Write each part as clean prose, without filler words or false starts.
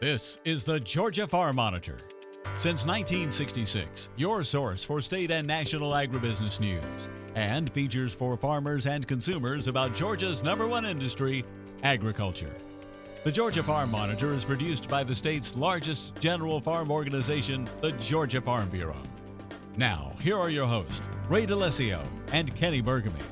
This is the Georgia Farm Monitor. Since 1966, your source for state and national agribusiness news, and features for farmers and consumers about Georgia's #1 industry, agriculture. The Georgia Farm Monitor is produced by the state's largest general farm organization, the Georgia Farm Bureau. Now, here are your hosts, Ray DeLessio and Kenny Burgamy.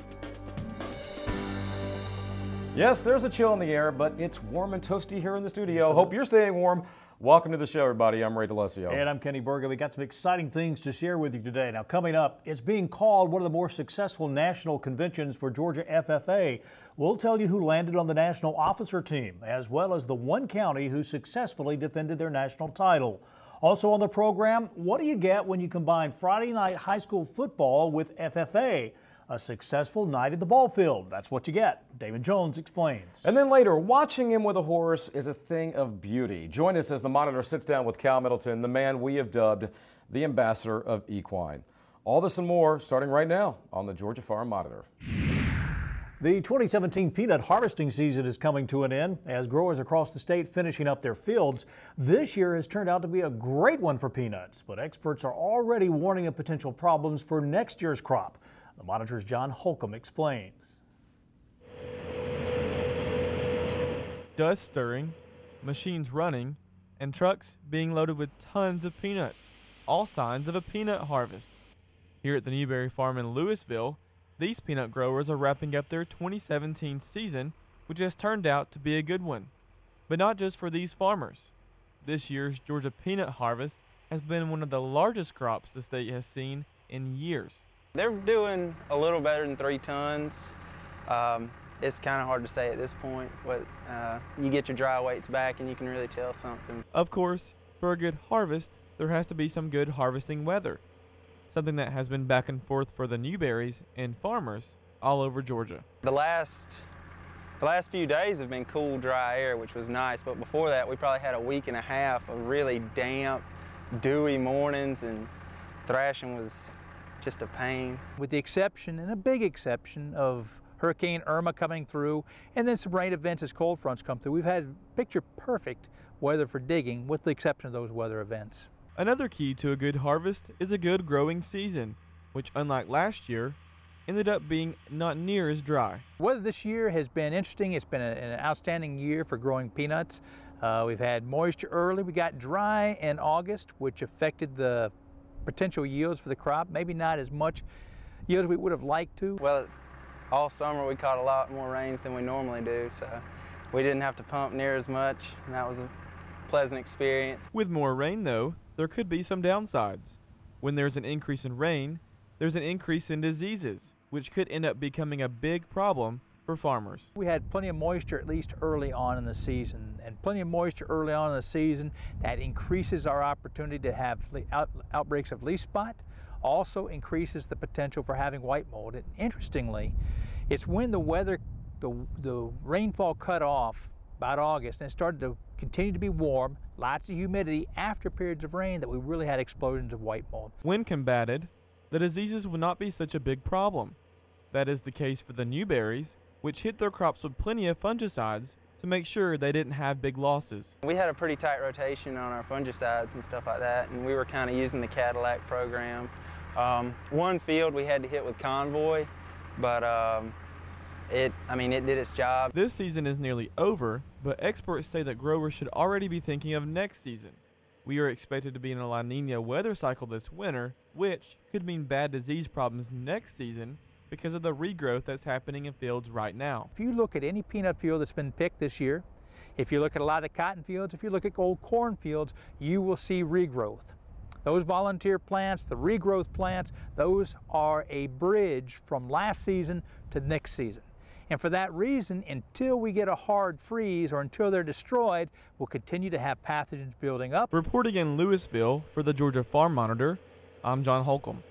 Yes, there's a chill in the air, but it's warm and toasty here in the studio. Hope you're staying warm. Welcome to the show, everybody. I'm Ray DeLessio. And I'm Kenny Burgamy. We got some exciting things to share with you today. Now, coming up, it's being called one of the more successful national conventions for Georgia FFA. We'll tell you who landed on the national officer team, as well as the one county who successfully defended their national title. Also on the program, what do you get when you combine Friday night high school football with FFA? A successful night at the ball field. That's what you get. David Jones explains. And then later, watching him with a horse is a thing of beauty. Join us as the Monitor sits down with Cal Middleton, the man we have dubbed the ambassador of equine. All this and more starting right now on the Georgia Farm Monitor. The 2017 peanut harvesting season is coming to an end as growers across the state finishing up their fields. This year has turned out to be a great one for peanuts, but experts are already warning of potential problems for next year's crop. The Monitor's John Holcomb explains. Dust stirring, machines running, and trucks being loaded with tons of peanuts, all signs of a peanut harvest. Here at the Newberry Farm in Louisville, these peanut growers are wrapping up their 2017 season, which has turned out to be a good one. But not just for these farmers. This year's Georgia peanut harvest has been one of the largest crops the state has seen in years. They're doing a little better than 3 tons. It's kind of hard to say at this point, but you get your dry weights back and you can really tell something. Of course, for a good harvest, there has to be some good harvesting weather, something that has been back and forth for the Newberries and farmers all over Georgia. The last few days have been cool, dry air, which was nice, but before that we probably had a week and a half of really damp, dewy mornings, and thrashing was just a pain. With the exception, and a big exception, of Hurricane Irma coming through and then some rain events as cold fronts come through, we've had picture perfect weather for digging with the exception of those weather events. Another key to a good harvest is a good growing season, which unlike last year, ended up being not near as dry. Weather this year has been interesting. It's been an outstanding year for growing peanuts. We've had moisture early. We got dry in August, which affected the potential yields for the crop. Maybe not as much yield as we would have liked to. Well, all summer we caught a lot more rains than we normally do, so we didn't have to pump near as much, and that was a pleasant experience. With more rain though, there could be some downsides. When there's an increase in rain, there's an increase in diseases, which could end up becoming a big problem for farmers. We had plenty of moisture at least early on in the season, and plenty of moisture early on in the season that increases our opportunity to have outbreaks of leaf spot, also increases the potential for having white mold. And interestingly, it's when the weather, the rainfall cut off about August and it started to continue to be warm, lots of humidity after periods of rain, that we really had explosions of white mold. When combated, the diseases would not be such a big problem. That is the case for the Newberries, which hit their crops with plenty of fungicides to make sure they didn't have big losses. We had a pretty tight rotation on our fungicides and stuff like that, and we were kind of using the Cadillac program. One field we had to hit with Convoy, but it did its job. This season is nearly over, but experts say that growers should already be thinking of next season. We are expected to be in a La Nina weather cycle this winter, which could mean bad disease problems next season because of the regrowth that's happening in fields right now. If you look at any peanut field that's been picked this year, if you look at a lot of the cotton fields, if you look at old corn fields, you will see regrowth. Those volunteer plants, the regrowth plants, those are a bridge from last season to next season. And for that reason, until we get a hard freeze or until they're destroyed, we'll continue to have pathogens building up. Reporting in Louisville for the Georgia Farm Monitor, I'm John Holcomb.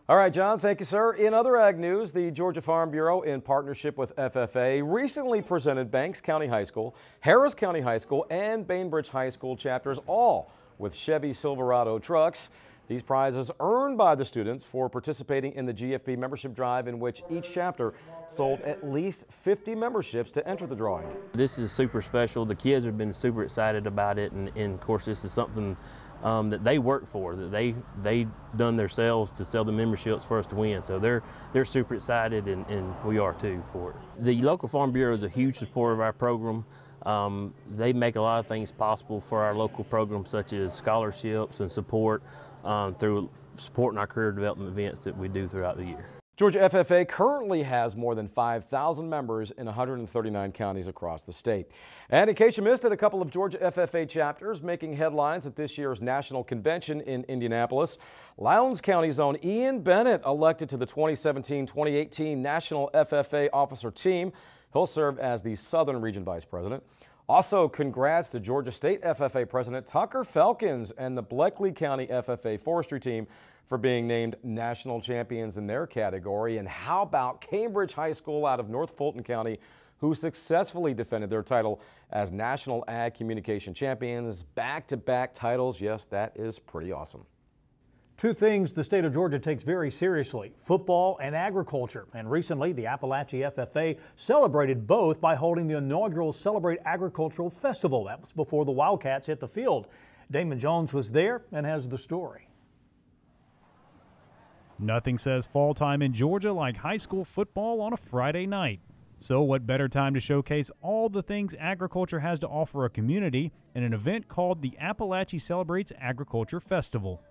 All right, John, thank you, sir. In other ag news, the Georgia Farm Bureau, in partnership with FFA, recently presented Banks County High School, Harris County High School, and Bainbridge High School chapters, all with Chevy Silverado trucks. These prizes earned by the students for participating in the GFP membership drive, in which each chapter sold at least 50 memberships to enter the drawing. This is super special. The kids have been super excited about it, and of course this is something that they work for, that they done themselves to sell the memberships for us to win. So they're super excited, and we are too for it. The local Farm Bureau is a huge supporter of our program. They make a lot of things possible for our local programs, such as scholarships and support through supporting our career development events that we do throughout the year. Georgia FFA currently has more than 5,000 members in 139 counties across the state. And in case you missed it, a couple of Georgia FFA chapters making headlines at this year's national convention in Indianapolis. Lowndes County's own Ian Bennett elected to the 2017-2018 National FFA Officer Team. He'll serve as the Southern Region Vice President. Also, congrats to Georgia State FFA President Tucker Felkins and the Bleckley County FFA Forestry Team for being named national champions in their category. And how about Cambridge High School out of North Fulton County, who successfully defended their title as National Ag Communication Champions, back-to-back titles. Yes, that is pretty awesome. Two things the state of Georgia takes very seriously: football and agriculture. And recently, the Appalachia FFA celebrated both by holding the inaugural Celebrate Agricultural Festival. That was before the Wildcats hit the field. Damon Jones was there and has the story. Nothing says fall time in Georgia like high school football on a Friday night. So what better time to showcase all the things agriculture has to offer a community in an event called the Appalachia Celebrates Agriculture Festival.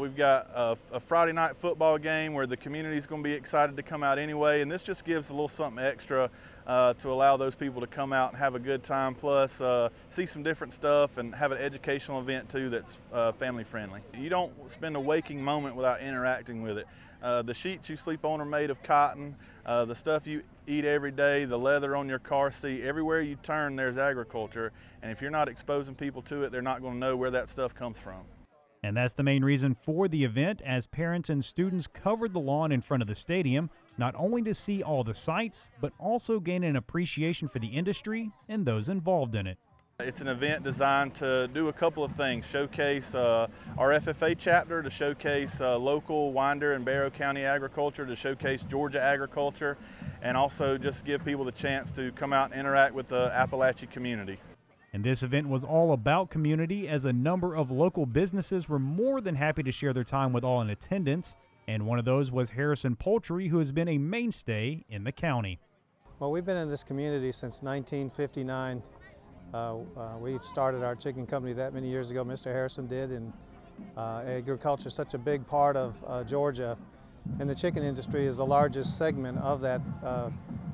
We've got a Friday night football game where the community's going to be excited to come out anyway, and this just gives a little something extra to allow those people to come out and have a good time, plus see some different stuff and have an educational event too that's family friendly. You don't spend a waking moment without interacting with it. The sheets you sleep on are made of cotton. The stuff you eat every day, the leather on your car seat, everywhere you turn there's agriculture, and if you're not exposing people to it, they're not going to know where that stuff comes from. And that's the main reason for the event, as parents and students covered the lawn in front of the stadium, not only to see all the sights, but also gain an appreciation for the industry and those involved in it. It's an event designed to do a couple of things: showcase our FFA chapter, to showcase local Winder and Barrow County agriculture, to showcase Georgia agriculture, and also just give people the chance to come out and interact with the Appalachia community. And this event was all about community, as a number of local businesses were more than happy to share their time with all in attendance. And one of those was Harrison Poultry, who has been a mainstay in the county. Well, we've been in this community since 1959. We've started our chicken company that many years ago. Mr. Harrison did, and agriculture is such a big part of Georgia. And the chicken industry is the largest segment of that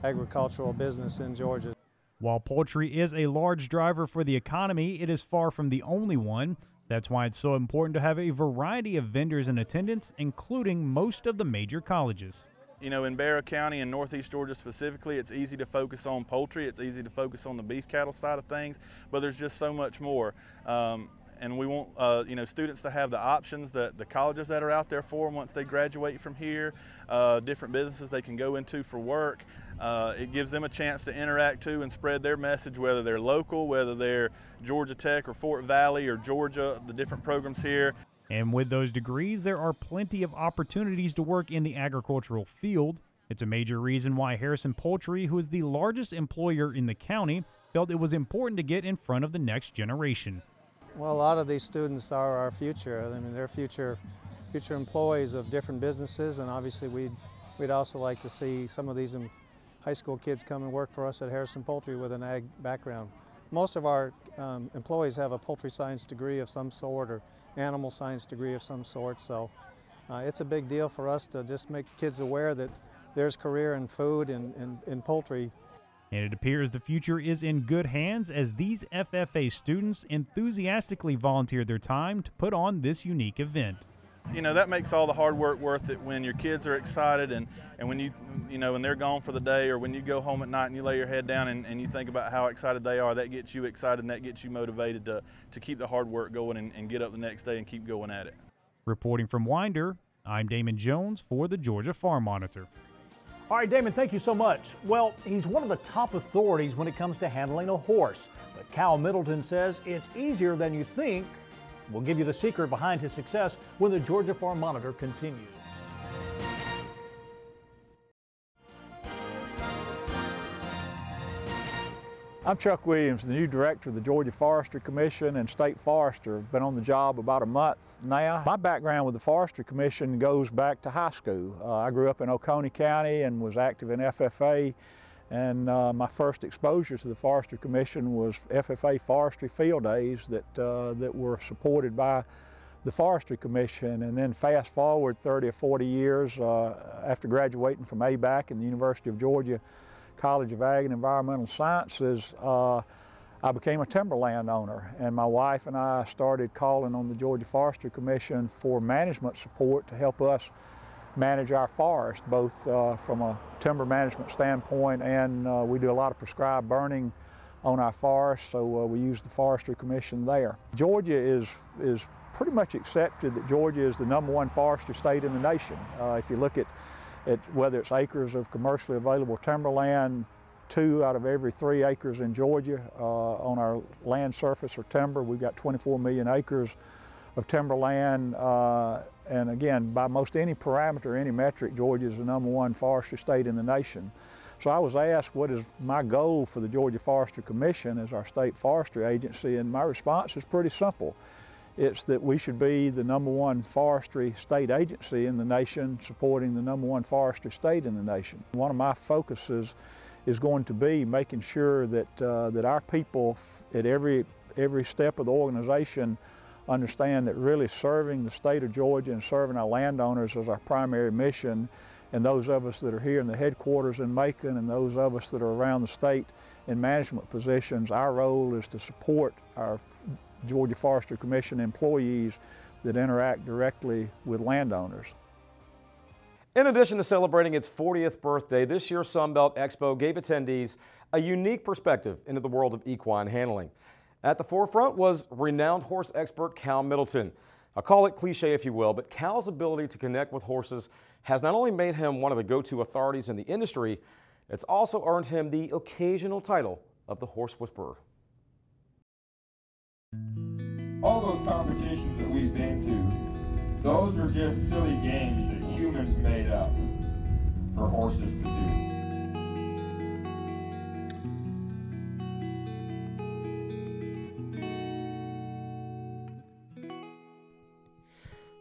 agricultural business in Georgia. While poultry is a large driver for the economy, it is far from the only one. That's why it's so important to have a variety of vendors in attendance, including most of the major colleges. You know, in Barrow County and Northeast Georgia specifically, it's easy to focus on poultry, it's easy to focus on the beef cattle side of things, but there's just so much more. And we want you know, students to have the options that the colleges that are out there for them once they graduate from here, different businesses they can go into for work. It gives them a chance to interact too and spread their message, whether they're local, whether they're Georgia Tech or Fort Valley or Georgia, the different programs here. And with those degrees, there are plenty of opportunities to work in the agricultural field. It's a major reason why Harrison Poultry, who is the largest employer in the county, felt it was important to get in front of the next generation. Well, a lot of these students are our future. I mean, they're future employees of different businesses, and obviously we'd also like to see some of these high school kids come and work for us at Harrison Poultry with an ag background. Most of our employees have a poultry science degree of some sort or animal science degree of some sort, so it's a big deal for us to just make kids aware that there's career in food and in poultry. And it appears the future is in good hands, as these FFA students enthusiastically volunteered their time to put on this unique event. You know, that makes all the hard work worth it when your kids are excited and when you know, when they're gone for the day, or when you go home at night and you lay your head down and you think about how excited they are. That gets you excited and that gets you motivated to keep the hard work going and get up the next day and keep going at it. Reporting from Winder, I'm Damon Jones for the Georgia Farm Monitor. All right, Damon, thank you so much. Well, he's one of the top authorities when it comes to handling a horse. But Cal Middleton says it's easier than you think We'll give you the secret behind his success when the Georgia Farm Monitor continues. I'm Chuck Williams, the new director of the Georgia Forestry Commission and State Forester. I've been on the job about a month now. My background with the Forestry Commission goes back to high school. I grew up in Oconee County and was active in FFA, and my first exposure to the Forestry Commission was FFA forestry field days that were supported by the Forestry Commission. And then fast forward 30 or 40 years after graduating from ABAC and the University of Georgia College of Ag and Environmental Sciences, I became a timberland owner, and my wife and I started calling on the Georgia Forestry Commission for management support to help us manage our forest, both from a timber management standpoint, and we do a lot of prescribed burning on our forests, so we use the Forestry Commission there. Georgia is pretty much accepted that Georgia is the #1 forestry state in the nation. If you look at whether it's acres of commercially available timberland, 2 out of every 3 acres in Georgia on our land surface or timber. We've got 24 million acres of timberland, and again, by most any parameter, any metric, Georgia is the #1 forestry state in the nation. So I was asked, what is my goal for the Georgia Forestry Commission as our state forestry agency, and my response is pretty simple. It's that we should be the #1 forestry state agency in the nation, supporting the #1 forestry state in the nation. One of my focuses is going to be making sure that that our people at every step of the organization understand that really serving the state of Georgia and serving our landowners is our primary mission. And those of us that are here in the headquarters in Macon and those of us that are around the state in management positions, our role is to support our Georgia Forestry Commission employees that interact directly with landowners. In addition to celebrating its 40th birthday, this year's Sunbelt Expo gave attendees a unique perspective into the world of equine handling. At the forefront was renowned horse expert Cal Middleton. I'll call it cliche if you will, but Cal's ability to connect with horses has not only made him one of the go-to authorities in the industry, it's also earned him the occasional title of the Horse Whisperer. All those competitions that we've been to, those are just silly games that humans made up for horses to do.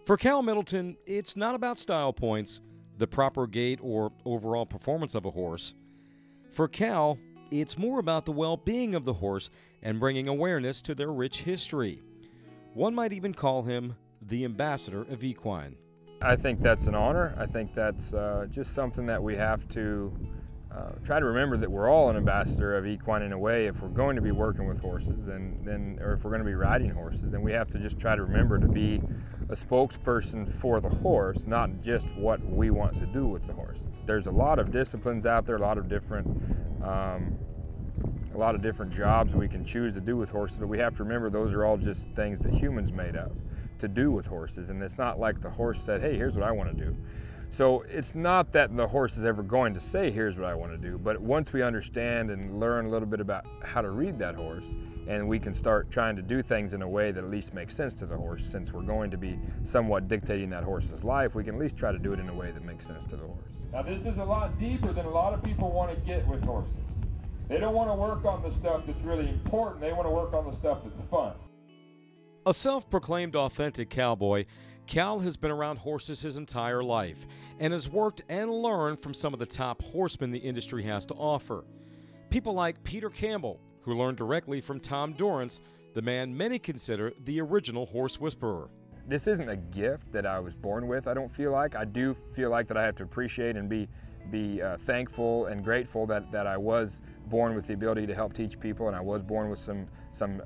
For Cal Middleton, it's not about style points, the proper gait, or overall performance of a horse. For Cal, it's more about the well-being of the horse and bringing awareness to their rich history. One might even call him the ambassador of equine. I think that's an honor. I think that's just something that we have to try to remember, that we're all an ambassador of equine in a way. If we're going to be working with horses, or if we're going to be riding horses, then we have to just try to remember to be a spokesperson for the horse, not just what we want to do with the horse. There's a lot of disciplines out there, a lot of different jobs we can choose to do with horses, but we have to remember those are all just things that humans made up to do with horses, and it's not like the horse said, hey, here's what I want to do. So it's not that the horse is ever going to say, here's what I want to do, but once we understand and learn a little bit about how to read that horse, and we can start trying to do things in a way that at least makes sense to the horse, since we're going to be somewhat dictating that horse's life, we can at least try to do it in a way that makes sense to the horse. Now this is a lot deeper than a lot of people want to get with horses. They don't want to work on the stuff that's really important, they want to work on the stuff that's fun. A self-proclaimed authentic cowboy, Cal has been around horses his entire life and has worked and learned from some of the top horsemen the industry has to offer. People like Peter Campbell, who learned directly from Tom Dorrance, the man many consider the original horse whisperer. This isn't a gift that I was born with, I don't feel like. I do feel like that I have to appreciate and be thankful and grateful that I was born with the ability to help teach people, and I was born with some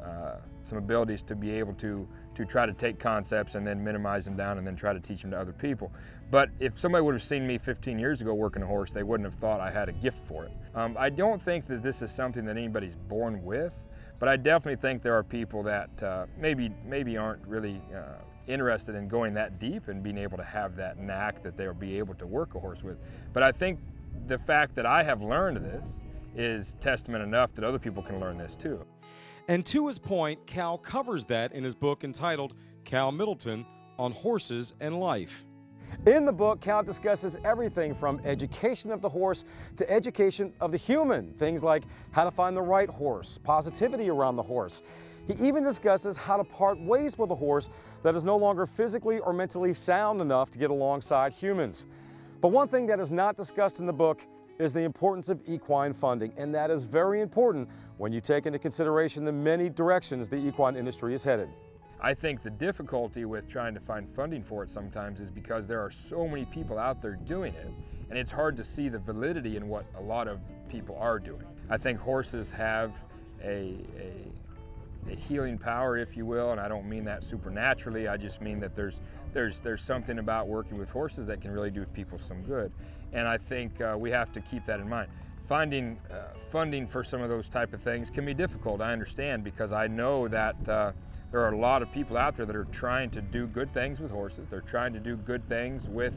abilities to be able to try to take concepts and then minimize them down and then try to teach them to other people. But if somebody would have seen me 15 years ago working a horse, they wouldn't have thought I had a gift for it. I don't think that this is something that anybody's born with, but I definitely think there are people that maybe aren't really interested in going that deep and being able to have that knack that they'll be able to work a horse with. But I think the fact that I have learned this is testament enough that other people can learn this too. And to his point, Cal covers that in his book entitled Cal Middleton on Horses and Life. In the book, Cal discusses everything from education of the horse to education of the human. Things like how to find the right horse, positivity around the horse. He even discusses how to part ways with a horse that is no longer physically or mentally sound enough to get alongside humans. But one thing that is not discussed in the book is the importance of equine funding, and that is very important when you take into consideration the many directions the equine industry is headed. I think the difficulty with trying to find funding for it sometimes is because there are so many people out there doing it, and it's hard to see the validity in what a lot of people are doing. I think horses have a healing power, if you will, and I don't mean that supernaturally. I just mean that there's something about working with horses that can really do people some good, and I think we have to keep that in mind. Finding funding for some of those type of things can be difficult, I understand, because I know that there are a lot of people out there that are trying to do good things with horses. They're trying to do good things with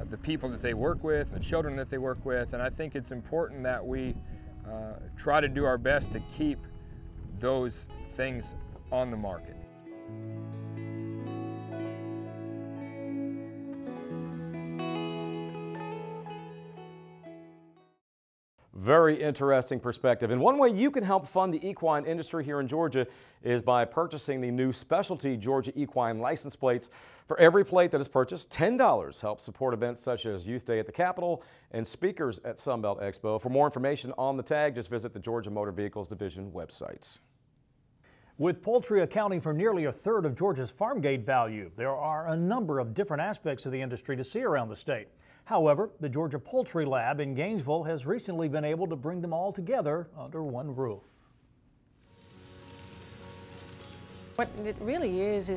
the people that they work with, the children that they work with, and I think it's important that we try to do our best to keep those things on the market. Very interesting perspective. And one way you can help fund the equine industry here in Georgia is by purchasing the new specialty Georgia equine license plates. For every plate that is purchased, $10 helps support events such as Youth Day at the Capitol and speakers at Sunbelt Expo. For more information on the tag, just visit the Georgia Motor Vehicles Division websites. With poultry accounting for nearly a third of Georgia's farm gate value, there are a number of different aspects of the industry to see around the state. However, the Georgia Poultry Lab in Gainesville has recently been able to bring them all together under one roof. What it really is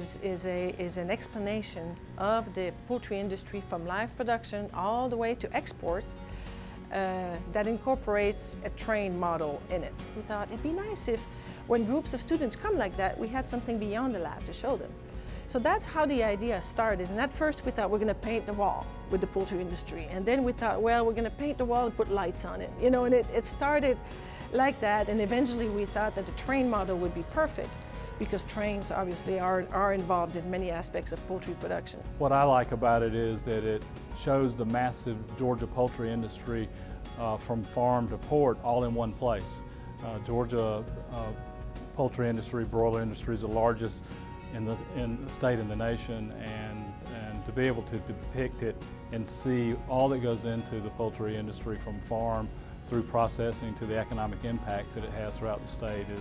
an explanation of the poultry industry from live production all the way to exports that incorporates a trained model in it. We thought it'd be nice if when groups of students come like that, we had something beyond the lab to show them. So that's how the idea started. And at first we thought we're going to paint the wall with the poultry industry. And then we thought, well, we're going to paint the wall and put lights on it. You know, and it started like that. And eventually we thought that the train model would be perfect because trains obviously are involved in many aspects of poultry production. What I like about it is that it shows the massive Georgia poultry industry from farm to port all in one place. Georgia poultry industry, broiler industry is the largest in the state and the nation, and to be able to depict it and see all that goes into the poultry industry from farm through processing to the economic impact that it has throughout the state is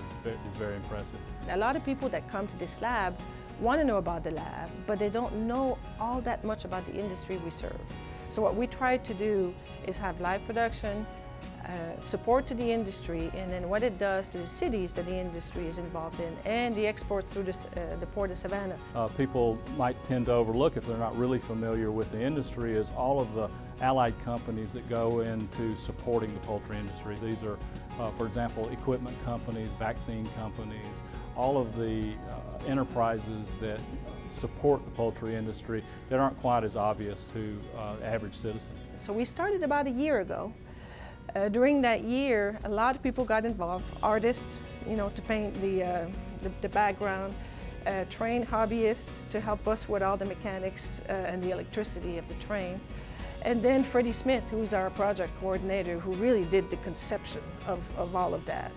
very impressive. A lot of people that come to this lab want to know about the lab, but they don't know all that much about the industry we serve. So what we try to do is have live production, support to the industry, and then what it does to the cities that the industry is involved in, and the exports through the Port of Savannah. People might tend to overlook, if they're not really familiar with the industry, is all of the allied companies that go into supporting the poultry industry. These are, for example, equipment companies, vaccine companies, all of the enterprises that support the poultry industry that aren't quite as obvious to the average citizen. So we started about a year ago. During that year, a lot of people got involved, artists, you know, to paint the background, trained hobbyists to help us with all the mechanics and the electricity of the train. And then Freddie Smith, who's our project coordinator, who really did the conception of all of that.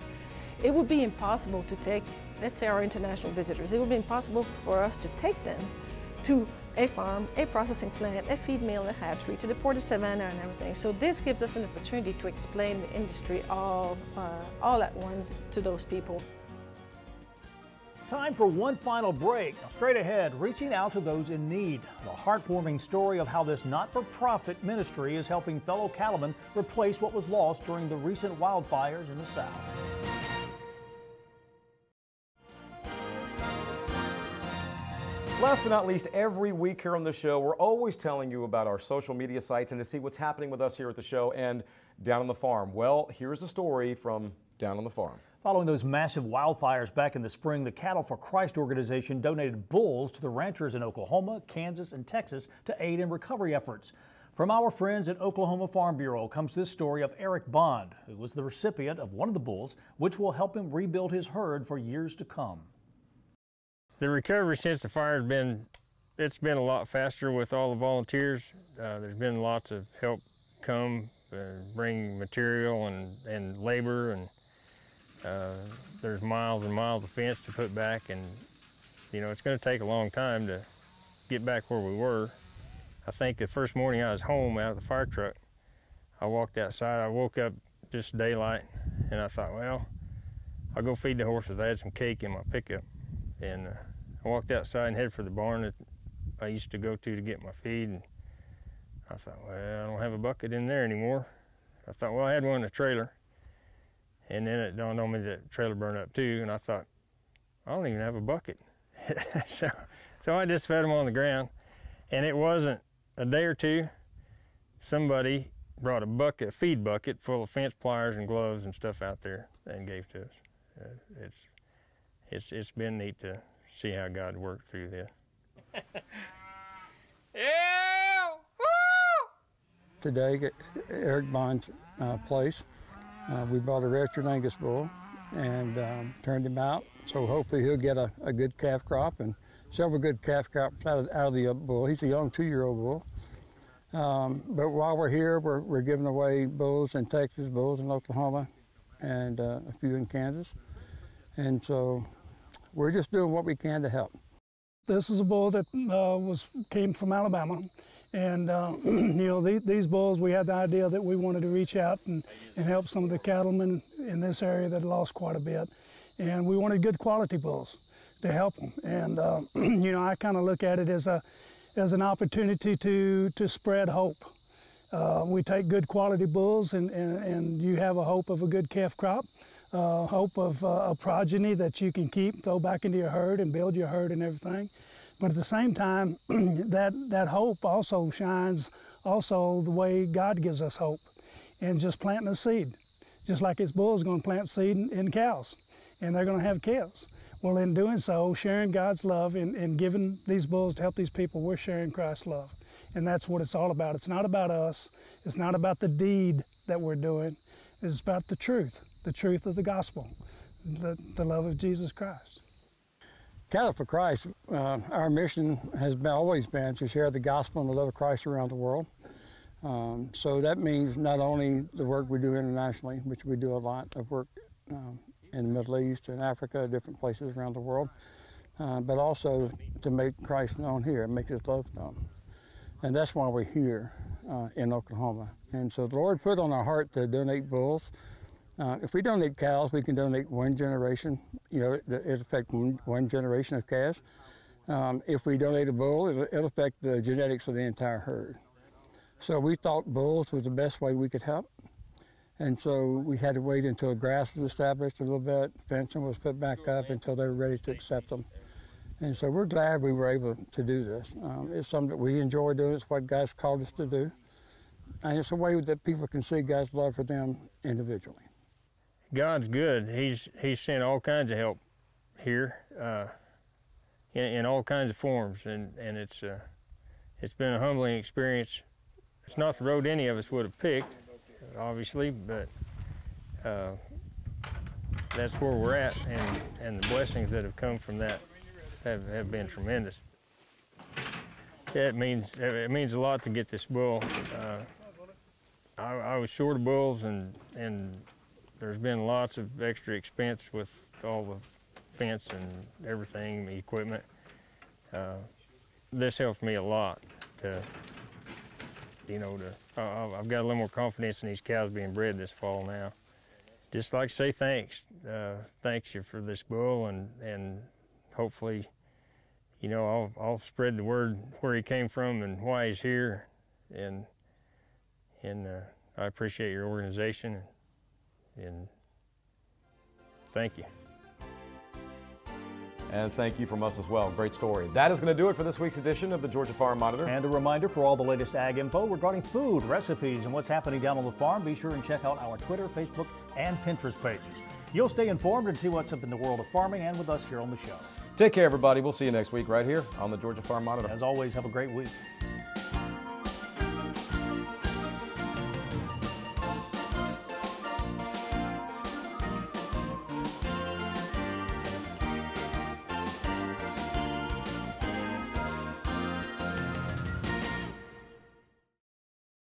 It would be impossible to take, let's say our international visitors, it would be impossible for us to take them to a farm, a processing plant, a feed mill, a hatchery, to the Port of Savannah and everything. So this gives us an opportunity to explain the industry all at once to those people. Time for one final break. Now, straight ahead, reaching out to those in need. The heartwarming story of how this not-for-profit ministry is helping fellow cattlemen replace what was lost during the recent wildfires in the South. Last but not least, every week here on the show, we're always telling you about our social media sites and to see what's happening with us here at the show and down on the farm. Well, here's a story from down on the farm. Following those massive wildfires back in the spring, the Cattle for Christ organization donated bulls to the ranchers in Oklahoma, Kansas, and Texas to aid in recovery efforts. From our friends at Oklahoma Farm Bureau comes this story of Eric Bond, who was the recipient of one of the bulls, which will help him rebuild his herd for years to come. The recovery since the fire it's been a lot faster with all the volunteers. There's been lots of help come, bring material and labor, and there's miles and miles of fence to put back, and you know, it's going to take a long time to get back where we were. I think the first morning I was home out of the fire truck, I walked outside, I woke up just daylight, and I thought, well, I'll go feed the horses. I had some cake in my pickup, and I walked outside and headed for the barn that I used to go to get my feed, and I thought, well, I don't have a bucket in there anymore. I thought, well, I had one in the trailer, and then it dawned on me that the trailer burned up too, and I thought, I don't even have a bucket. so I just fed them on the ground, and it wasn't a day or two, somebody brought a feed bucket full of fence pliers and gloves and stuff out there and gave to us. It's been neat to see how God worked through this. Yeah! Woo! Today at Eric Bond's place, we brought a registered Angus bull and turned him out. So hopefully he'll get a good calf crop and several good calf crops out of the bull. He's a young 2-year-old bull. But while we're here, we're giving away bulls in Texas, bulls in Oklahoma, and a few in Kansas. And so we're just doing what we can to help. This is a bull that came from Alabama. And you know, these bulls, we had the idea that we wanted to reach out and help some of the cattlemen in this area that lost quite a bit. And we wanted good quality bulls to help them. And you know, I kind of look at it as an opportunity to spread hope. We take good quality bulls and you have a hope of a good calf crop, hope of a progeny that you can keep, throw back into your herd and build your herd and everything. But at the same time, that hope also shines also the way God gives us hope, and just planting a seed. Just like his bull's going to plant seed in cows, and they're going to have calves. Well, in doing so, sharing God's love and giving these bulls to help these people, we're sharing Christ's love. And that's what it's all about. It's not about us. It's not about the deed that we're doing. It's about the truth of the gospel, the love of Jesus Christ. Cattle for Christ, our mission has always been to share the gospel and the love of Christ around the world. So that means not only the work we do internationally, which we do a lot of work in the Middle East and Africa, different places around the world, but also to make Christ known here, make his love known. And that's why we're here in Oklahoma. And so the Lord put on our heart to donate bulls. If we donate cows, we can donate one generation. You know, it'll affect one generation of calves. If we donate a bull, it'll affect the genetics of the entire herd. So we thought bulls was the best way we could help. And so we had to wait until grass was established a little bit, fencing was put back up until they were ready to accept them. And so we're glad we were able to do this. It's something that we enjoy doing. It's what God's called us to do. And it's a way that people can see God's love for them individually. God's good. He's sent all kinds of help here in all kinds of forms, and it's been a humbling experience. It's not the road any of us would have picked, obviously, but that's where we're at, and the blessings that have come from that have been tremendous. Yeah, it means a lot to get this bull. I was short of bulls, and there's been lots of extra expense with all the fence and everything, the equipment. This helped me a lot to, you know, I've got a little more confidence in these cows being bred this fall now. Just like to say thanks. Thanks you for this bull, and hopefully, you know, I'll spread the word where he came from and why he's here, and I appreciate your organization, and thank you. And thank you from us as well. Great story. That is going to do it for this week's edition of the Georgia Farm Monitor. And a reminder for all the latest ag info regarding food, recipes, and what's happening down on the farm, be sure and check out our Twitter, Facebook, and Pinterest pages. You'll stay informed and see what's up in the world of farming and with us here on the show. Take care, everybody. We'll see you next week right here on the Georgia Farm Monitor. As always, have a great week.